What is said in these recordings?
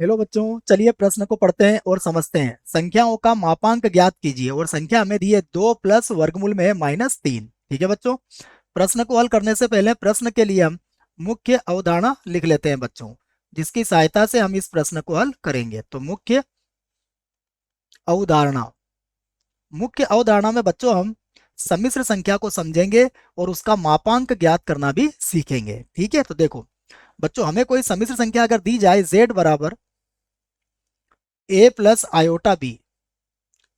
Hello बच्चों, चलिए प्रश्न को पढ़ते हैं और समझते हैं। संख्याओं का मापांक ज्ञात कीजिए और संख्या हमें दी है 2 प्लस वर्गमूल में है -3। ठीक है बच्चों, प्रश्न को हल करने से पहले प्रश्न के लिए हम मुख्य अवधारणा लिख लेते हैं बच्चों, जिसकी सहायता से हम इस प्रश्न को हल करेंगे। तो मुख्य अवधारणा, मुख्य अवधारणा में बच्चों हम सम्मिश्र संख्या को समझेंगे और उसका मापांक ज्ञात करना भी सीखेंगे। ठीक है, तो देखो बच्चों, हमें कोई सम्मिश्र संख्या अगर दी जाए z बराबर a plus iota B,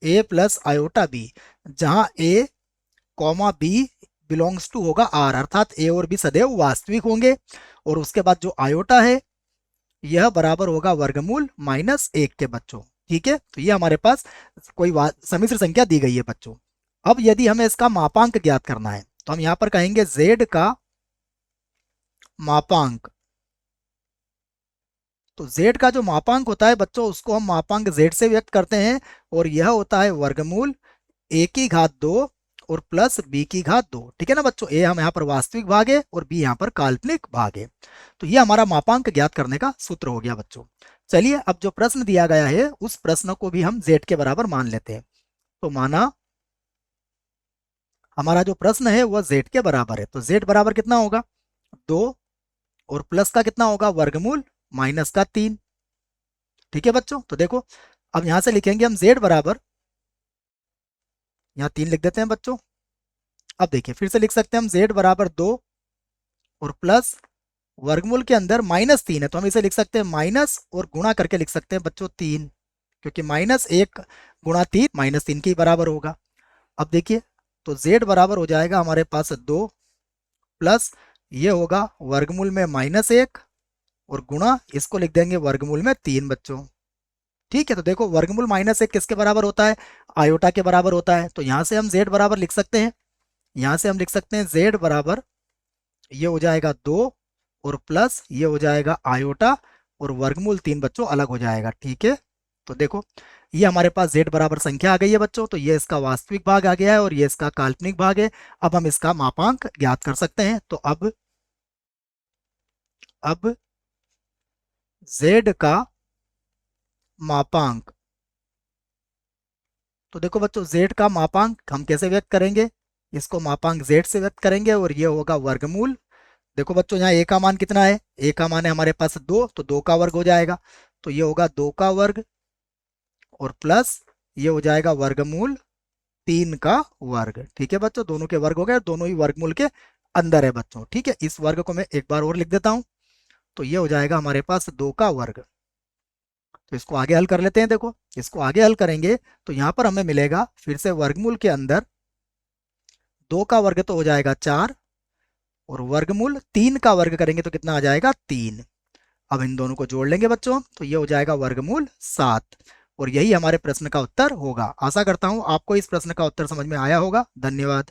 A plus iota B, जहां A comma B belongs to होगा आर, अर्थात ए और बी सदैव वास्तविक होंगे। और उसके बाद जो आयोटा है यह बराबर होगा वर्गमूल -1 के बच्चों। ठीक है, तो ये हमारे पास कोई सम्मिश्र संख्या दी गई है बच्चों। अब यदि हमें इसका मापांक ज्ञात करना है तो हम यहां पर कहेंगे z का मापांक। तो z का जो मापांक होता है बच्चों, उसको हम मापांक z से व्यक्त करते हैं और यह होता है वर्गमूल a की घात 2 और प्लस b की घात 2। ठीक है ना बच्चों, a हम यहाँ पर वास्तविक भाग है और b यहाँ पर काल्पनिक भाग है। तो ये हमारा मापांक ज्ञात करने का सूत्र हो गया बच्चों। चलिए, अब जो प्रश्न दिया गया है उस प्रश्न को भी हम z के बराबर मान लेते हैं। तो माना हमारा जो प्रश्न है वह z के बराबर है, तो z बराबर कितना होगा 2 और प्लस का कितना होगा वर्गमूल -3। ठीक है बच्चों, तो देखो अब यहां से लिखेंगे हम z बराबर, यहाँ 3 लिख देते हैं बच्चों। अब देखिए फिर से लिख सकते हैं हम z बराबर 2 और प्लस वर्गमूल के अंदर -3 है, तो हम इसे लिख सकते हैं माइनस और गुणा करके लिख सकते हैं बच्चों 3, क्योंकि -1 गुणा 3 -3 के बराबर होगा। अब देखिए, तो z बराबर हो जाएगा हमारे पास 2 प्लस ये होगा वर्गमूल में -1 और गुणा इसको लिख देंगे वर्गमूल में 3 बच्चों। ठीक है, तो देखो वर्गमूल -1 किसके बराबर होता है, आयोटा के बराबर होता है। तो यहाँ से हम z बराबर लिख सकते हैं, यहाँ से हम लिख सकते हैं z बराबर ये हो जाएगा 2 और प्लस ये हो जाएगा आयोटा और वर्गमूल 3 बच्चों अलग हो जाएगा। ठीक है, तो देखो ये हमारे पास z बराबर संख्या आ गई है बच्चों, तो ये इसका वास्तविक भाग आ गया है और ये इसका काल्पनिक भाग है। अब हम इसका मापांक ज्ञात कर सकते हैं। तो अब z का मापांक, तो देखो बच्चों z का मापांक हम कैसे व्यक्त करेंगे, इसको मापांक z से व्यक्त करेंगे और ये होगा वर्गमूल। देखो बच्चों यहाँ a का मान कितना है, a का मान है हमारे पास 2, तो 2 का वर्ग हो जाएगा, तो ये होगा 2 का वर्ग और प्लस ये हो जाएगा वर्गमूल 3 का वर्ग। ठीक है बच्चों, दोनों के वर्ग हो गए, दोनों ही वर्गमूल के अंदर है बच्चों। ठीक है, इस वर्ग को मैं एक बार और लिख देता हूं, तो ये हो जाएगा हमारे पास 2 का वर्ग। तो इसको आगे हल कर लेते हैं। देखो इसको आगे हल करेंगे तो यहाँ पर हमें मिलेगा फिर से वर्गमूल के अंदर 2 का वर्ग तो हो जाएगा 4 और वर्गमूल 3 का वर्ग करेंगे तो कितना आ जाएगा 3। अब इन दोनों को जोड़ लेंगे बच्चों, तो ये हो जाएगा वर्गमूल 7 और यही हमारे प्रश्न का उत्तर होगा। आशा करता हूं आपको इस प्रश्न का उत्तर समझ में आया होगा। धन्यवाद।